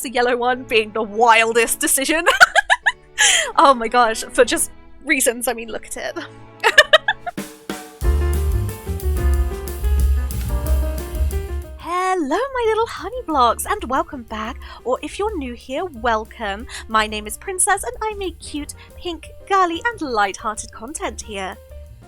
the yellow one being the wildest decision. Oh my gosh, for just reasons, I mean, look at it. Hello my little Honeyblocks, and welcome back, or if you're new here, welcome. My name is Princess and I make cute, pink, girly and light-hearted content here.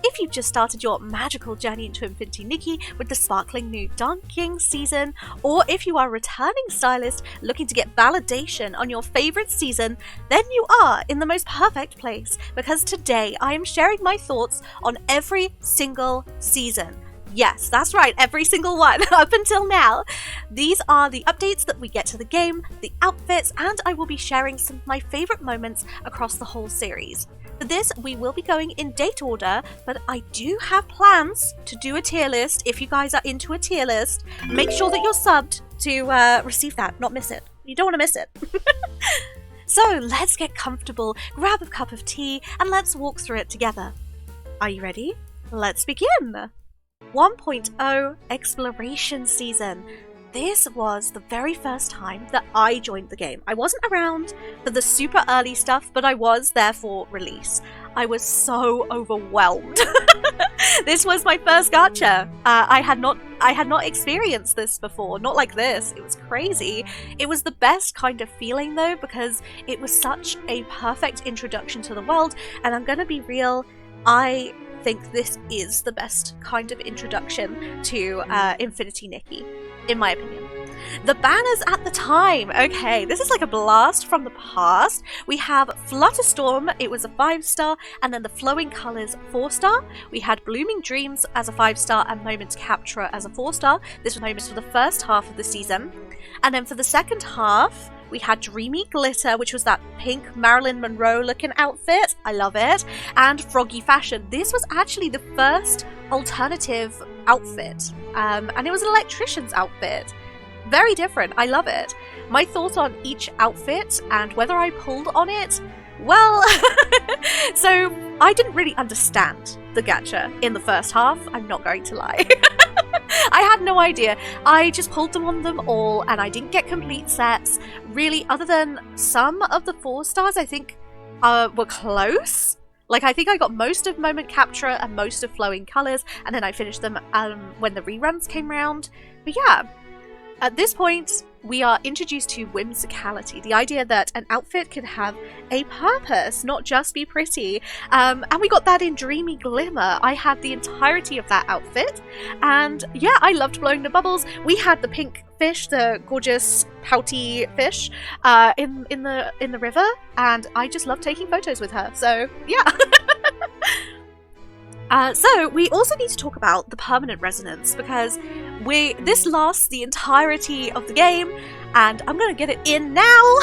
If you've just started your magical journey into Infinity Nikki with the sparkling new Dunking season, or if you are a returning stylist looking to get validation on your favourite season, then you are in the most perfect place, because today I am sharing my thoughts on every single season. Yes, that's right, every single one, up until now. These are the updates that we get to the game, the outfits, and I will be sharing some of my favourite moments across the whole series. For this, we will be going in date order, but I do have plans to do a tier list. If you guys are into a tier list, make sure that you're subbed to receive that, not miss it. You don't want to miss it. So let's get comfortable, grab a cup of tea, and let's walk through it together. Are you ready? Let's begin! 1.0 Exploration Season. This was the very first time that I joined the game. I wasn't around for the super early stuff, but I was there for release. I was so overwhelmed. This was my first gacha. I had not experienced this before, not like this. It was crazy. It was the best kind of feeling though, because it was such a perfect introduction to the world, and I'm gonna be real, I think this is the best kind of introduction to Infinity Nikki, in my opinion. The banners at the time. Okay, this is like a blast from the past. We have Flutterstorm, it was a 5-star, and then the Flowing Colours 4-star. We had Blooming Dreams as a 5-star and Moment Capturer as a 4-star. This was moments for the first half of the season. And then for the second half, we had Dreamy Glitter, which was that pink Marilyn Monroe looking outfit. I love it. And Froggy Fashion. This was actually the first alternative outfit. And it was an electrician's outfit. Very different. I love it. My thoughts on each outfit and whether I pulled on it, well, so I didn't really understand the gacha in the first half. I'm not going to lie. I had no idea. I just pulled them on them all and I didn't get complete sets. Really, other than some of the 4-stars, I think were close. Like, I think I got most of Moment Capturer and most of Flowing Colours, and then I finished them when the reruns came round. But yeah, at this point, we are introduced to whimsicality, the idea that an outfit can have a purpose, not just be pretty. And we got that in Dreamy Glimmer. I had the entirety of that outfit, and yeah, I loved blowing the bubbles. We had the pink fish, the gorgeous pouty fish, in the river, and I just loved taking photos with her. So yeah. So we also need to talk about the permanent resonance, because this lasts the entirety of the game, and I'm going to get it in now.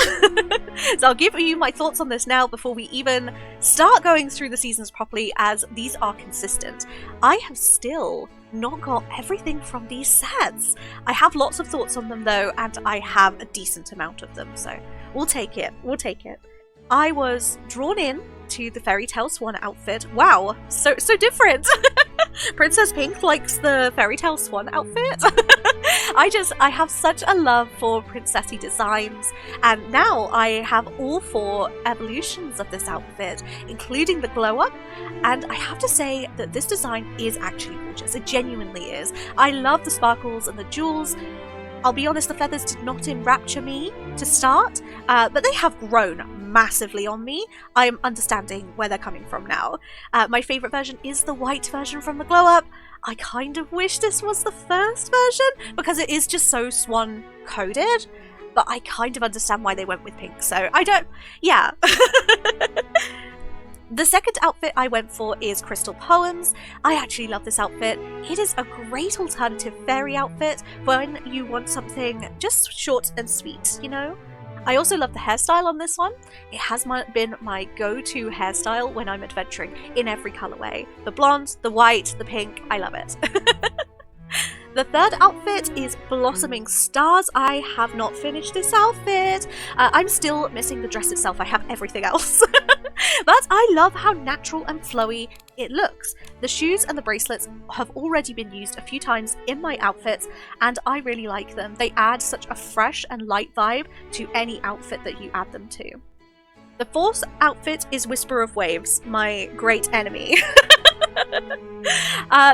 So I'll give you my thoughts on this now before we even start going through the seasons properly, as these are consistent. I have still not got everything from these sets. I have lots of thoughts on them though, and I have a decent amount of them, so we'll take it. We'll take it. I was drawn in to the Fairy Tale Swan outfit. Wow, so different. Princess Pink likes the Fairy Tale Swan outfit. I have such a love for princessy designs, and now I have all 4 evolutions of this outfit, including the glow up, and I have to say that this design is actually gorgeous. It genuinely is. I love the sparkles and the jewels. I'll be honest, the feathers did not enrapture me to start, but they have grown massively on me. I am understanding where they're coming from now. My favourite version is the white version from the glow up. I kind of wish this was the first version, because it is just so swan coded, but I kind of understand why they went with pink, so I don't, yeah. The second outfit I went for is Crystal Poems. I actually love this outfit. It is a great alternative fairy outfit when you want something just short and sweet, you know? I also love the hairstyle on this one. It has been my go-to hairstyle when I'm adventuring in every colorway. The blonde, the white, the pink, I love it. The third outfit is Blossoming Stars. I have not finished this outfit. I'm still missing the dress itself. I have everything else. But I love how natural and flowy it looks. The shoes and the bracelets have already been used a few times in my outfits, and I really like them. They add such a fresh and light vibe to any outfit that you add them to. The fourth outfit is Whisper of Waves, my great enemy.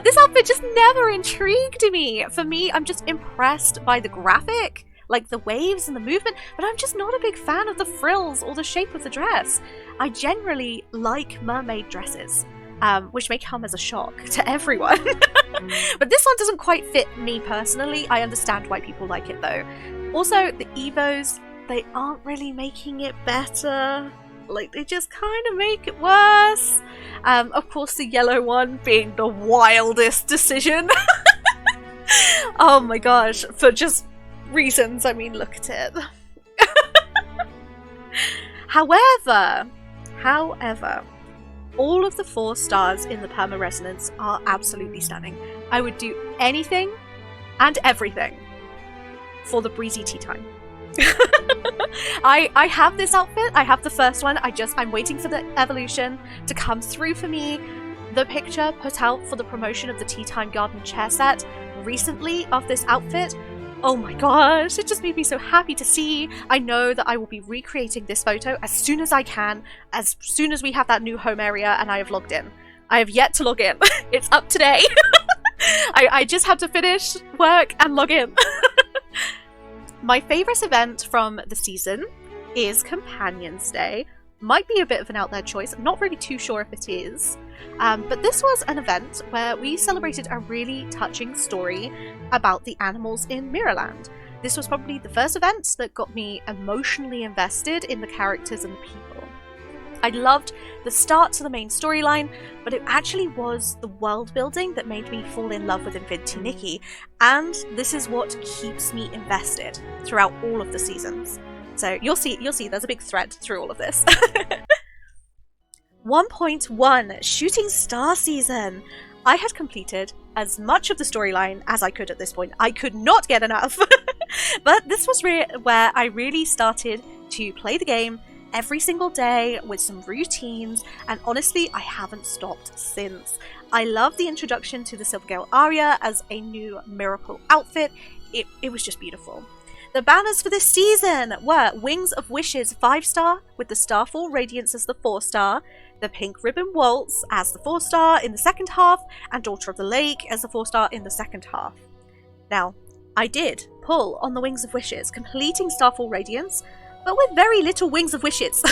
This outfit just never intrigued me. For me, I'm just impressed by the graphic, like the waves and the movement, but I'm just not a big fan of the frills or the shape of the dress. I generally like mermaid dresses, which may come as a shock to everyone. But this one doesn't quite fit me personally. I understand why people like it though. Also, the Evos, they aren't really making it better. Like, they just kind of make it worse. Of course, the yellow one being the wildest decision. Oh my gosh, for just reasons. I mean, look at it. However, all of the 4 stars in the Perma Resonance are absolutely stunning. I would do anything and everything for the breezy tea time. I have this outfit. I have the first one. I'm waiting for the evolution to come through for me. The picture put out for the promotion of the Tea Time Garden chair set recently of this outfit, oh my gosh, it just made me so happy to see. I know that I will be recreating this photo as soon as I can, as soon as we have that new home area and I have logged in. I have yet to log in. It's up today. I just have to finish work and log in. My favourite event from the season is Companion's Day. Might be a bit of an out there choice. I'm not really too sure if it is. But this was an event where we celebrated a really touching story about the animals in Mirrorland. This was probably the first event that got me emotionally invested in the characters and the people. I loved the start to the main storyline, but it actually was the world building that made me fall in love with Infinity Nikki, and this is what keeps me invested throughout all of the seasons. So you'll see there's a big thread through all of this. 1.1 Shooting Star Season. I had completed as much of the storyline as I could at this point. I could not get enough. But this was where I really started to play the game every single day with some routines, and honestly, I haven't stopped since. I love the introduction to the Silvergale Aria as a new miracle outfit. It was just beautiful. The banners for this season were Wings of Wishes 5-star with the Starfall Radiance as the 4-star, the Pink Ribbon Waltz as the 4-star in the second half, and Daughter of the Lake as the 4-star in the second half. Now, I did pull on the Wings of Wishes, completing Starfall Radiance, but with very little Wings of Wishes.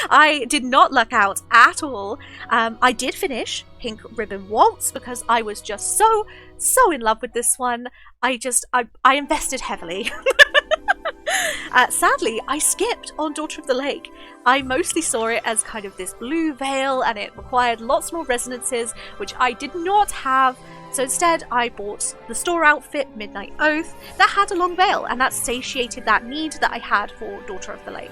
I did not luck out at all. I did finish Pink Ribbon Waltz because I was just so in love with this one. I invested heavily. Sadly, I skipped on Daughter of the Lake. I mostly saw it as kind of this blue veil, and it required lots more resonances, which I did not have. So instead, I bought the store outfit, Midnight Oath, that had a long veil, and that satiated that need that I had for Daughter of the Lake.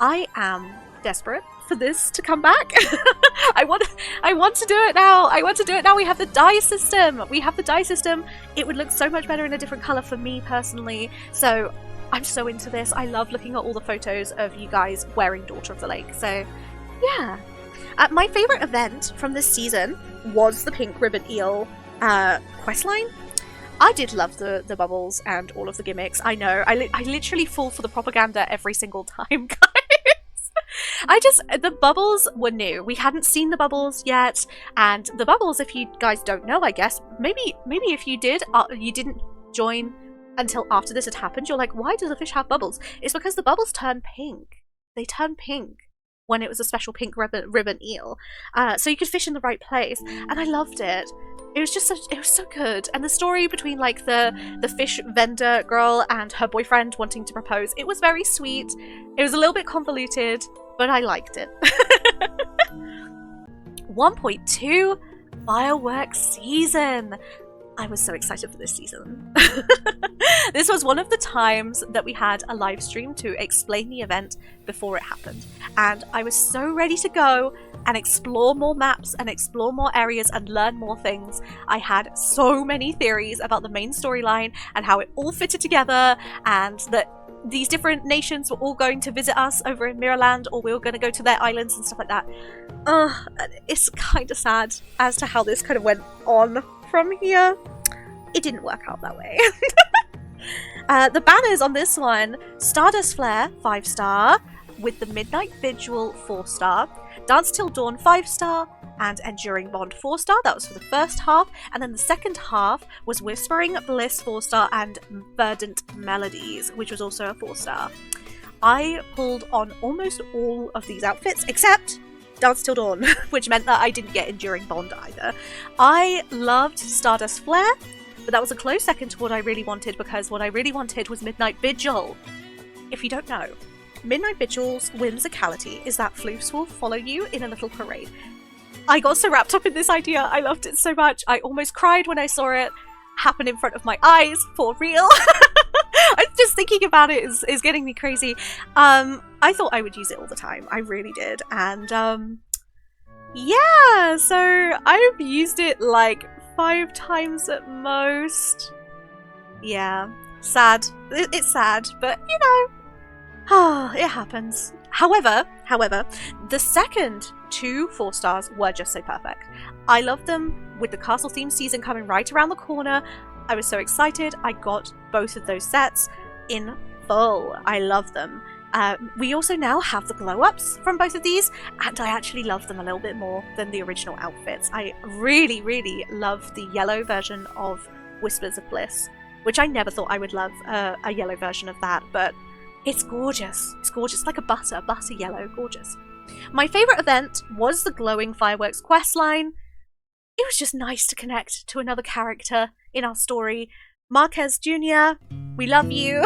I am desperate for this to come back. I want to do it now. I want to do it now. We have the dye system. It would look so much better in a different color for me personally. So I'm so into this. I love looking at all the photos of you guys wearing Daughter of the Lake. So yeah. My favorite event from this season was the Pink Ribbon Eel questline. I did love the bubbles and all of the gimmicks. I know. I literally fall for the propaganda every single time, guys. The bubbles were new. We hadn't seen the bubbles yet, and the bubbles, if you guys don't know, I guess, maybe if you did, you didn't join until after this had happened, you're like, why does a fish have bubbles? It's because the bubbles turn pink. They turn pink when it was a special pink ribbon eel. So you could fish in the right place, and I loved it. It was so good. And the story between like the fish vendor girl and her boyfriend wanting to propose, it was very sweet. It was a little bit convoluted, but I liked it. 1.2 Fireworks Season. I was so excited for this season. This was one of the times that we had a live stream to explain the event before it happened. And I was so ready to go and explore more maps and explore more areas and learn more things. I had so many theories about the main storyline and how it all fitted together, and that these different nations were all going to visit us over in Mirrorland, or we were going to go to their islands and stuff like that. It's kind of sad as to how this kind of went on from here. It didn't work out that way. The banners on this one: Stardust Flare 5-star, with the Midnight Vigil 4-star, Dance Till Dawn 5-star, and Enduring Bond 4-star. That was for the first half, and then the second half was Whispering Bliss 4-star and Verdant Melodies, which was also a 4-star. I pulled on almost all of these outfits except Dance Till Dawn, which meant that I didn't get Enduring Bond either. I loved Stardust Flare, but that was a close second to what I really wanted, because what I really wanted was Midnight Vigil. If you don't know, Midnight Vigil's whimsicality is that floofs will follow you in a little parade. I got so wrapped up in this idea. I loved it so much. I almost cried when I saw it happen in front of my eyes, for real. I'm just thinking about it is getting me crazy. I thought I would use it all the time. I really did. And yeah, so I've used it like 5 times at most. Yeah, sad. It's sad, but you know, it happens. However, the second 2 4-stars were just so perfect. I loved them. With the castle theme season coming right around the corner, I was so excited. I got both of those sets in full. I love them. We also now have the glow-ups from both of these, and I actually love them a little bit more than the original outfits. I really, really love the yellow version of Whispers of Bliss, which I never thought I would love a yellow version of that, but it's gorgeous. It's gorgeous, like a butter yellow, gorgeous. My favourite event was the glowing fireworks questline. It was just nice to connect to another character in our story. Marquez Jr., we love you.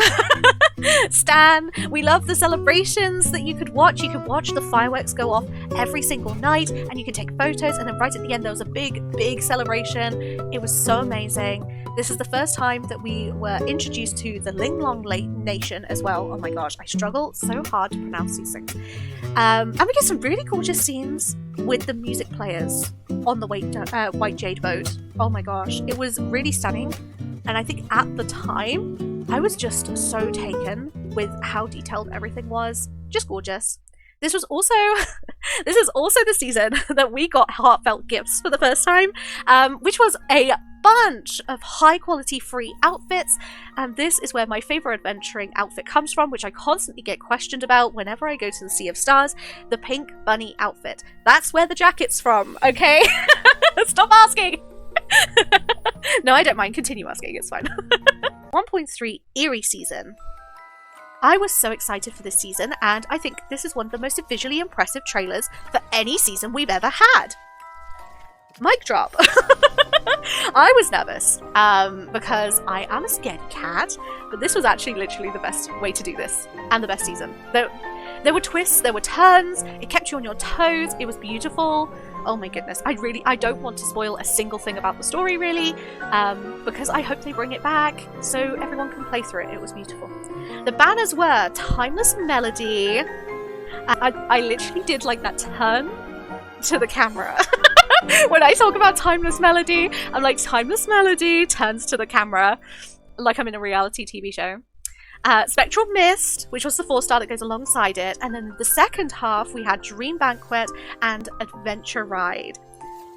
Stan, we love the celebrations that you could watch. You could watch the fireworks go off every single night, and you could take photos, and then right at the end there was a big celebration. It was so amazing. This is the first time that we were introduced to the Linglong Nation as well. Oh my gosh, I struggle so hard to pronounce these things. And we get some really gorgeous scenes with the music players on the White Jade boat. Oh my gosh, it was really stunning. And I think at the time, I was just so taken with how detailed everything was. Just gorgeous. This is also the season that we got heartfelt gifts for the first time, which was a bunch of high quality free outfits, and this is where my favorite adventuring outfit comes from, which I constantly get questioned about whenever I go to the Sea of Stars: the pink bunny outfit. That's where the jacket's from, okay? Stop asking. No, I don't mind. Continue asking. It's fine. 1.3 Eerie season. I was so excited for this season, and I think this is one of the most visually impressive trailers for any season we've ever had. Mic drop. I was nervous because I am a scaredy cat, but this was actually literally the best way to do this, and the best season. There were twists, there were turns, it kept you on your toes, it was beautiful. Oh my goodness, I don't want to spoil a single thing about the story really, because I hope they bring it back so everyone can play through it. It was beautiful. The banners were Timeless Melody. I literally did like that turn to the camera. When I talk about Timeless Melody, I'm like, Timeless Melody turns to the camera like I'm in a reality TV show. Spectral Mist, which was the 4-star that goes alongside it, and then the second half we had Dream Banquet and Adventure Ride.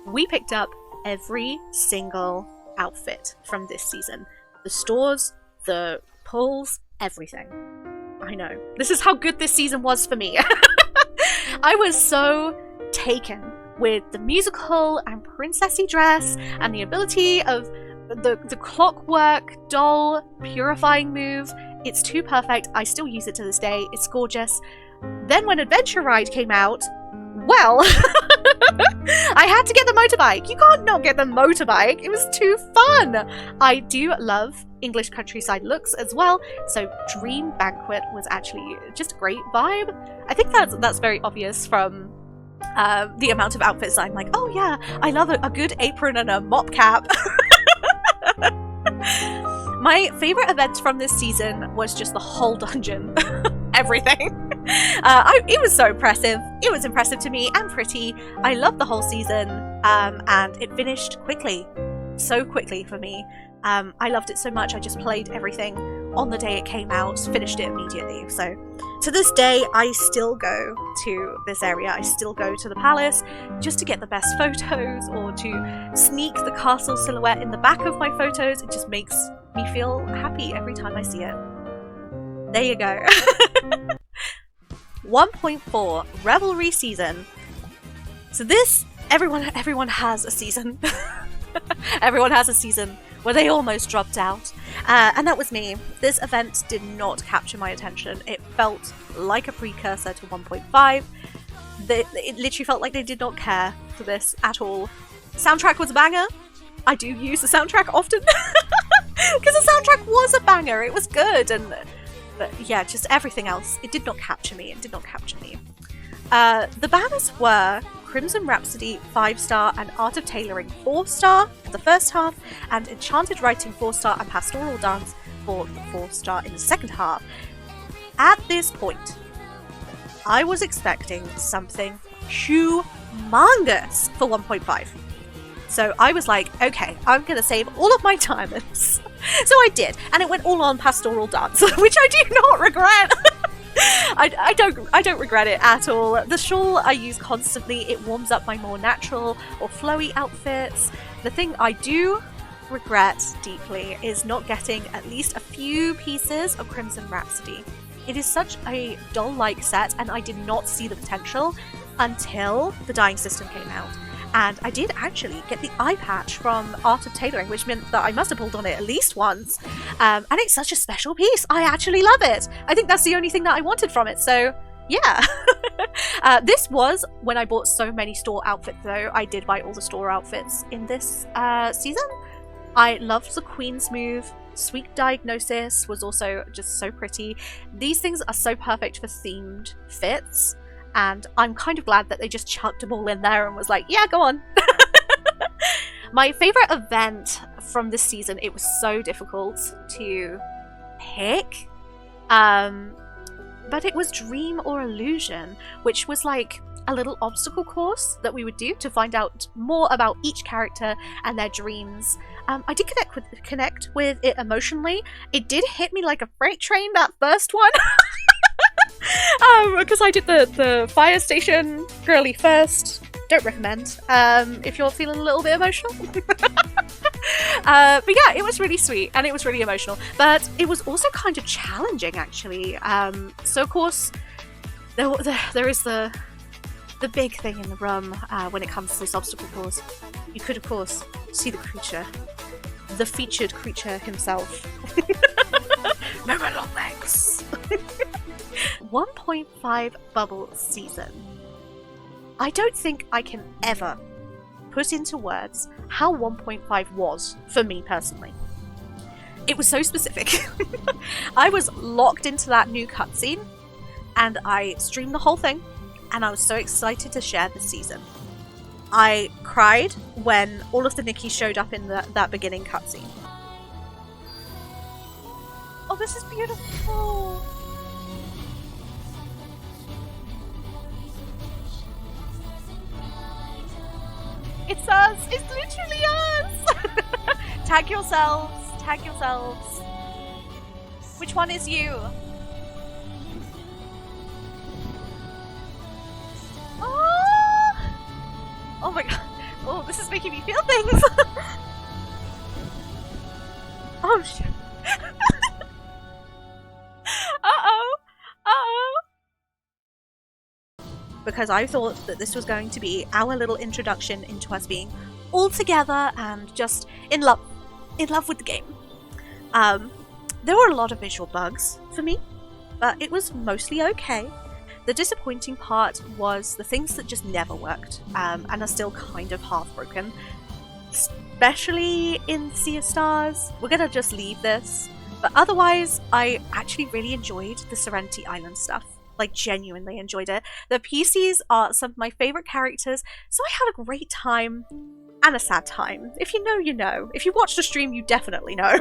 We picked up every single outfit from this season. The stores, the pulls, everything. I know. This is how good this season was for me. I was so taken with the musical and princessy dress and the ability of the clockwork doll purifying move. It's too perfect. I still use it to this day. It's gorgeous. Then when Adventure Ride came out, well, I had to get the motorbike. You can't not get the motorbike. It was too fun. I do love English countryside looks as well, so Dream Banquet was actually just a great vibe. I think that's very obvious from the amount of outfits I'm like, oh yeah, I love a good apron and a mop cap. My favorite event from this season was just the whole dungeon. Everything. It was so impressive. It was impressive to me and pretty. I loved the whole season, and it finished quickly. So quickly for me. I loved it so much. I just played everything on the day it came out, finished it immediately. So to this day, I still go to this area. I still go to the palace just to get the best photos or to sneak the castle silhouette in the back of my photos. It just makes me feel happy every time I see it. There you go. 1.4 Revelry Season. So this, everyone has a season. Everyone has a season where they almost dropped out. And that was me. This event did not capture my attention. It felt like a precursor to 1.5. It literally felt like they did not care for this at all. Soundtrack was a banger. I do use the soundtrack often. Because the soundtrack was a banger. It was good. But yeah, just everything else. It did not capture me. It did not capture me. The banners were Crimson Rhapsody 5-star and Art of Tailoring 4-star for the first half, and Enchanted Writing 4-star and Pastoral Dance for the 4-star in the second half. At this point, I was expecting something humongous for 1.5. So I was like, okay, I'm going to save all of my diamonds. So I did, and it went all on Pastoral Dance, which I do not regret. I don't regret it at all. The shawl I use constantly. It warms up my more natural or flowy outfits. The thing I do regret deeply is not getting at least a few pieces of Crimson Rhapsody. It is such a doll-like set, and I did not see the potential until the dyeing system came out. And I did actually get the eye patch from Art of Tailoring, which meant that I must have pulled on it at least once. And it's such a special piece. I actually love it. I think that's the only thing that I wanted from it. So yeah. This was when I bought so many store outfits, though. I did buy all the store outfits in this season. I loved the Queen's move. Sweet Diagnosis was also just so pretty. These things are so perfect for themed fits. And I'm kind of glad that they just chucked them all in there and was like, yeah, go on. My favorite event from this season, it was so difficult to pick. But it was Dream or Illusion, which was like a little obstacle course that we would do to find out more about each character and their dreams. I did connect with it emotionally. It did hit me like a freight train, that first one. Because I did the fire station girly first. Don't recommend if you're feeling a little bit emotional. But yeah, it was really sweet and it was really emotional, but it was also kind of challenging, actually. So of course there is the big thing in the room when it comes to this obstacle course. You could of course see the creature, the featured creature himself. No more long legs. 1.5 bubble season. I don't think I can ever put into words how 1.5 was for me personally. It was so specific. I was locked into that new cutscene and I streamed the whole thing, and I was so excited to share this season. I cried when all of the Nikki showed up in that beginning cutscene. Oh, this is beautiful! It's us! It's literally us! Tag yourselves! Tag yourselves! Which one is you? Oh! Oh my god! Oh, this is making me feel things! Oh shit! Uh-oh! Uh-oh! Because I thought that this was going to be our little introduction into us being all together and just in love with the game. There were a lot of visual bugs for me, but it was mostly okay. The disappointing part was the things that just never worked, and are still kind of half broken. Especially in Sea of Stars. We're gonna just leave this. But otherwise, I actually really enjoyed the Serenity Island stuff. Like, genuinely enjoyed it. The PCs are some of my favorite characters, so I had a great time and a sad time. If you know, you know. If you watched the stream, you definitely know.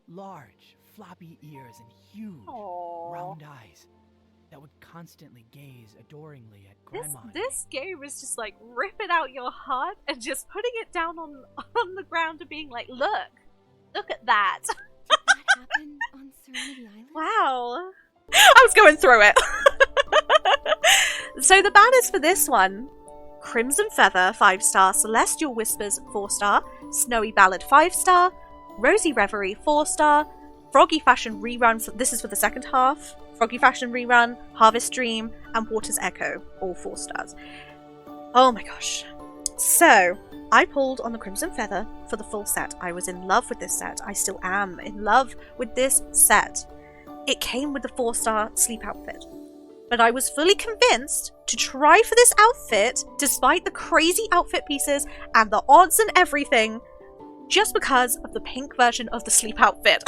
Large, floppy ears and huge, Aww. round eyes that would constantly gaze adoringly at Grandma. This game is just like ripping out your heart and just putting it down on the ground and being like, look at that. Did that happen on Serenity Island? Wow. I was going through it. So the banners for this one: Crimson Feather 5-star, Celestial Whispers 4-star, Snowy Ballad 5-star, Rosy Reverie 4-star, Froggy Fashion Rerun, this is for the second half, Froggy Fashion Rerun, Harvest Dream, and Water's Echo, all 4 stars. Oh my gosh. So, I pulled on the Crimson Feather for the full set. I was in love with this set. I still am in love with this set. It came with the 4-star sleep outfit. But I was fully convinced to try for this outfit, despite the crazy outfit pieces and the odds and everything, just because of the pink version of the sleep outfit.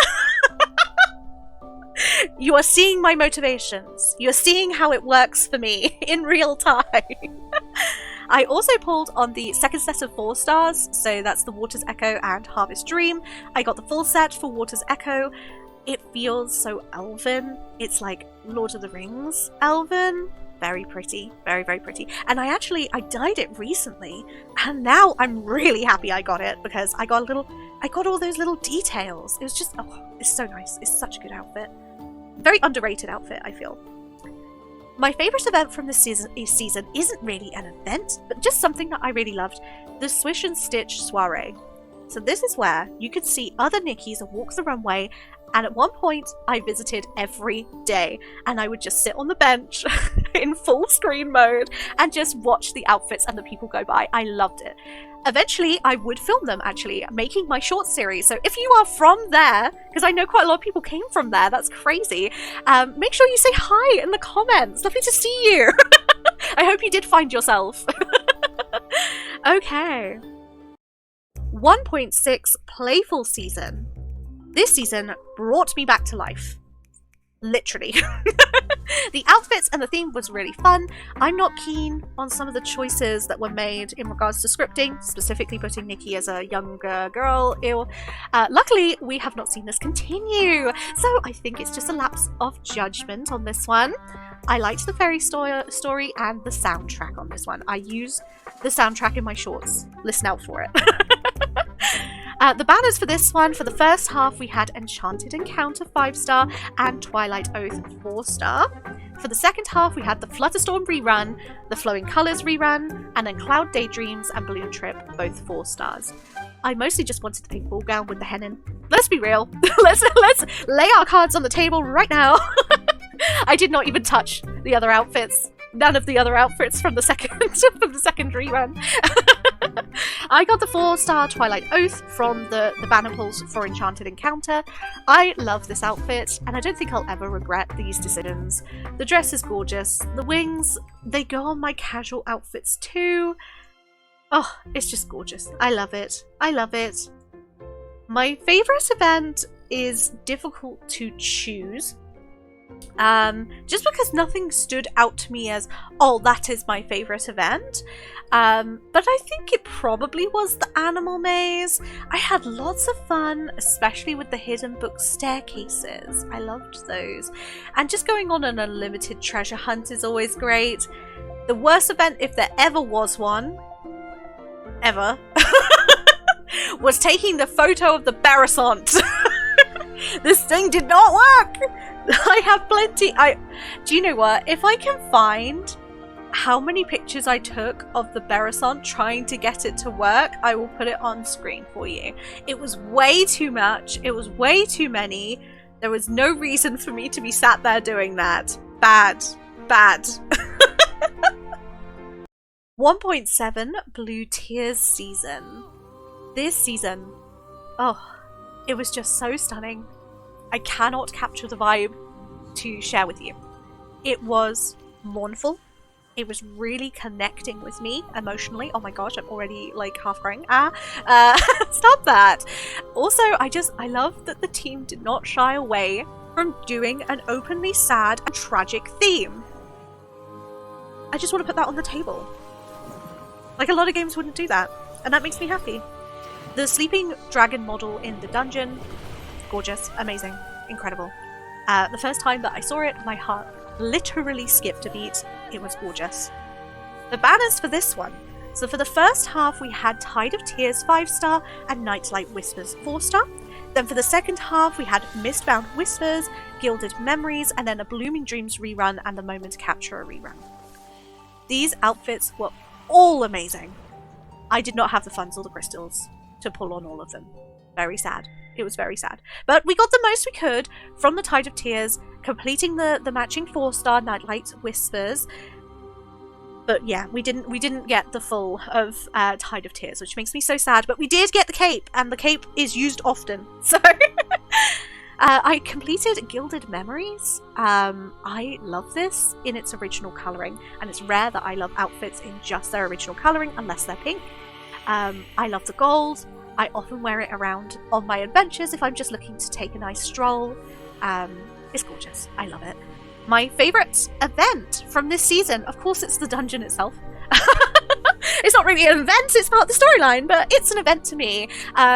You are seeing my motivations. You are seeing how it works for me in real time. I also pulled on the second set of 4 stars, so that's the Water's Echo and Harvest Dream. I got the full set for Water's Echo. It feels so elven. It's like Lord of the Rings elven. Very pretty. Very, very pretty. And I dyed it recently, and now I'm really happy I got it, because I got all those little details. It was just, oh, it's so nice. It's such a good outfit. Very underrated outfit, I feel. My favourite event from this season isn't really an event, but just something that I really loved. The Swish and Stitch Soiree. So this is where you could see other Nickies walk the runway, and at one point I visited every day, and I would just sit on the bench in full screen mode and just watch the outfits and the people go by. I loved it. Eventually I would film them, actually, making my short series. So if you are from there, because I know quite a lot of people came from there, that's crazy, make sure you say hi in the comments. Lovely to see you. I hope you did find yourself. Okay. 1.6 Playful Season. This season brought me back to life. Literally. The outfits and the theme was really fun. I'm not keen on some of the choices that were made in regards to scripting, specifically putting Nikki as a younger girl. Ew. Luckily, we have not seen this continue, so I think it's just a lapse of judgment on this one. I liked the fairy story and the soundtrack on this one. I use the soundtrack in my shorts. Listen out for it. The banners for this one, for the first half, we had Enchanted Encounter 5-star and Twilight Oath 4-star. For the second half, we had the Flutterstorm rerun, the Flowing Colours rerun, and then Cloud Daydreams and Balloon Trip, both 4 stars. I mostly just wanted the pink ball gown with the hen in. Let's be real. let's lay our cards on the table right now. I did not even touch the other outfits. None of the other outfits from the second rerun. I got the 4-star Twilight Oath from the banner pulls for Enchanted Encounter. I love this outfit, and I don't think I'll ever regret these decisions. The dress is gorgeous. The wings, they go on my casual outfits too. Oh, it's just gorgeous. I love it. I love it. My favourite event is difficult to choose. Just because nothing stood out to me as, oh, that is my favourite event. But I think it probably was the Animal Maze. I had lots of fun, especially with the hidden book staircases. I loved those. And just going on an unlimited treasure hunt is always great. The worst event, if there ever was one, ever, was taking the photo of the Barasant. This thing did not work! I have plenty. Do you know what? If I can find how many pictures I took of the Barasant trying to get it to work, I will put it on screen for you. It was way too much. It was way too many. There was no reason for me to be sat there doing that. Bad. Bad. 1.7 Blue Tears Season. This season, oh, it was just so stunning. I cannot capture the vibe to share with you. It was mournful. It was really connecting with me emotionally. Oh my gosh, I'm already like half crying. Stop that. Also, I love that the team did not shy away from doing an openly sad and tragic theme. I just want to put that on the table. Like, a lot of games wouldn't do that, and that makes me happy. The sleeping dragon model in the dungeon, gorgeous, amazing, incredible. The first time that I saw it, my heart literally skipped a beat. It was gorgeous. The banners for this one. So for the first half, we had Tide of Tears 5-star and Nightlight Whispers 4-star. Then for the second half, we had Mistbound Whispers, Gilded Memories, and then a Blooming Dreams rerun and the Moment Capturer rerun. These outfits were all amazing. I did not have the funds or the crystals to pull on all of them. Very sad. It was very sad. But we got the most we could from the Tide of Tears, completing the matching 4-star Nightlight Whispers. But yeah, we didn't get the full of Tide of Tears, which makes me so sad. But we did get the cape, and the cape is used often. So I completed Gilded Memories. I love this in its original colouring, and it's rare that I love outfits in just their original colouring, unless they're pink. I love the gold. I often wear it around on my adventures if I'm just looking to take a nice stroll. It's gorgeous. I love it. My favourite event from this season, of course, it's the dungeon itself. It's not really an event, it's part of the storyline, but it's an event to me.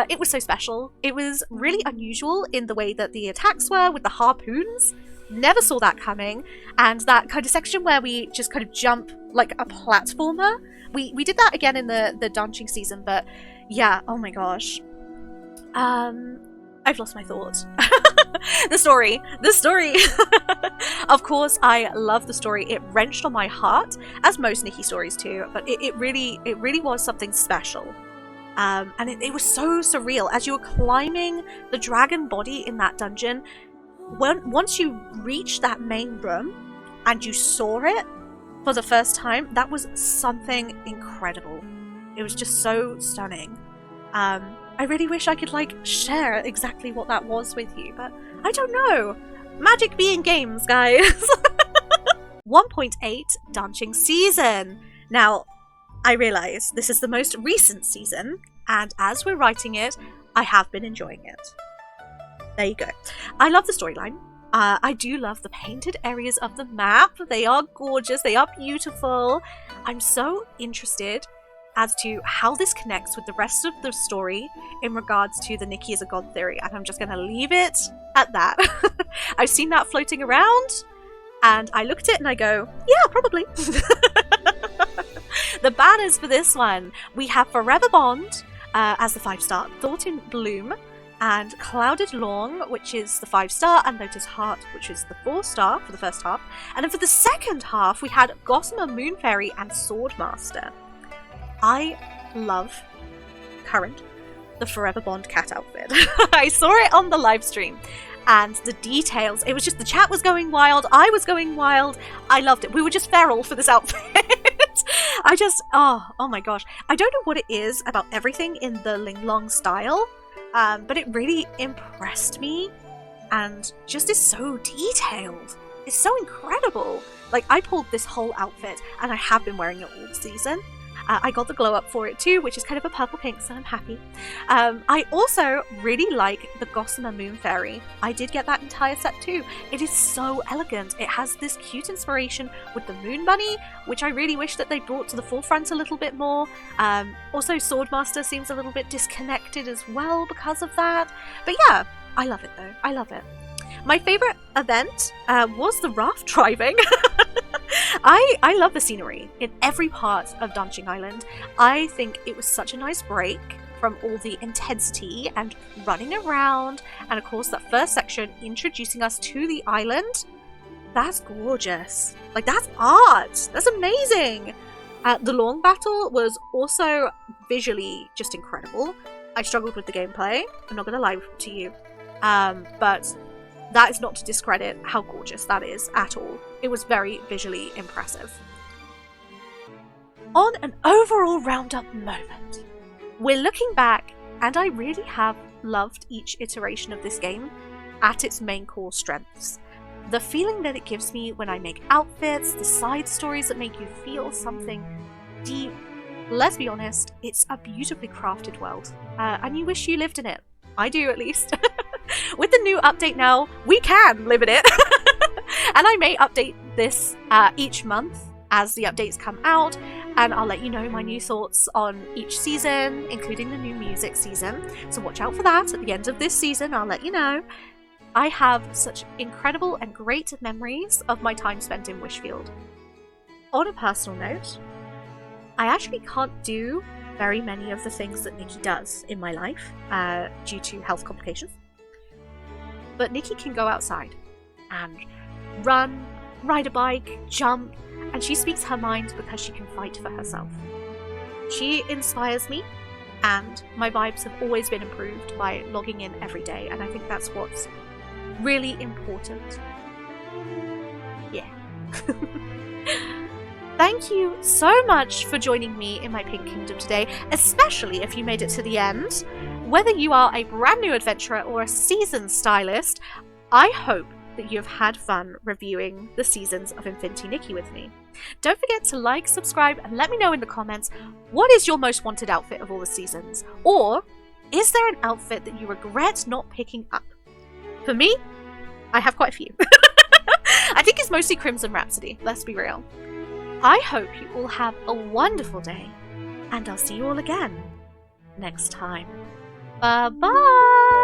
It was so special. It was really unusual in the way that the attacks were with the harpoons. Never saw that coming. And that kind of section where we just kind of jump like a platformer. We did that again in the dancing season, but yeah, oh my gosh. I've lost my thoughts. The story. Of course, I love the story. It wrenched on my heart, as most Nikki stories do, but it really was something special. And it was so surreal. As you were climbing the dragon body in that dungeon, once you reached that main room and you saw it for the first time, that was something incredible. It was just so stunning. I really wish I could share exactly what that was with you, but I don't know. Magic be in games, guys. 1.8 Dancing Season. Now, I realise this is the most recent season, and as we're writing it, I have been enjoying it. There you go. I love the storyline. I do love the painted areas of the map. They are gorgeous. They are beautiful. I'm so interested as to how this connects with the rest of the story in regards to the Nikki is a god theory, and I'm just going to leave it at that. I've seen that floating around, and I look at it and I go, yeah, probably. The banners for this one, we have Forever Bond as the 5-star, Thought in Bloom, and Clouded Lawn, which is the 5-star, and Lotus Heart, which is the 4-star for the first half. And then for the second half, we had Gossamer Moon Fairy and Swordmaster. I love the Forever Bond cat outfit. I saw it on the live stream, and the details, it was just, the chat was going wild, I was going wild, I loved it. We were just feral for this outfit. Oh my gosh. I don't know what it is about everything in the Ling Long style, but it really impressed me, and just is so detailed. It's so incredible. I pulled this whole outfit, and I have been wearing it all season. I got the glow up for it too, which is kind of a purple pink, so I'm happy. I also really like the Gossamer Moon Fairy. I did get that entire set too. It is so elegant. It has this cute inspiration with the Moon Bunny, which I really wish that they brought to the forefront a little bit more. Also, Swordmaster seems a little bit disconnected as well because of that. But yeah, I love it though. I love it. My favourite event was the raft driving. I love the scenery in every part of Dancing Island. I think it was such a nice break from all the intensity and running around, and of course that first section introducing us to the island. That's gorgeous. That's art. That's amazing. The long battle was also visually just incredible. I struggled with the gameplay, I'm not going to lie to you, but that is not to discredit how gorgeous that is at all. It was very visually impressive. On an overall roundup moment, we're looking back, and I really have loved each iteration of this game at its main core strengths. The feeling that it gives me when I make outfits, the side stories that make you feel something deep. Let's be honest, it's a beautifully crafted world, and you wish you lived in it. I do, at least. With the new update now, we can live in it. And I may update this each month as the updates come out, and I'll let you know my new thoughts on each season, including the new music season. So watch out for that. At the end of this season, I'll let you know. I have such incredible and great memories of my time spent in Wishfield. On a personal note, I actually can't do very many of the things that Nikki does in my life due to health complications. but Nikki can go outside and run, ride a bike, jump, and she speaks her mind because she can fight for herself. She inspires me, and my vibes have always been improved by logging in every day, and I think that's what's really important. Yeah. Thank you so much for joining me in my Pink Kingdom today, especially if you made it to the end. Whether you are a brand new adventurer or a seasoned stylist, I hope that you have had fun reviewing the seasons of Infinity Nikki with me. Don't forget to like, subscribe, and let me know in the comments, what is your most wanted outfit of all the seasons? Or is there an outfit that you regret not picking up? For me, I have quite a few. I think it's mostly Crimson Rhapsody, let's be real. I hope you all have a wonderful day, and I'll see you all again next time. Bye-bye!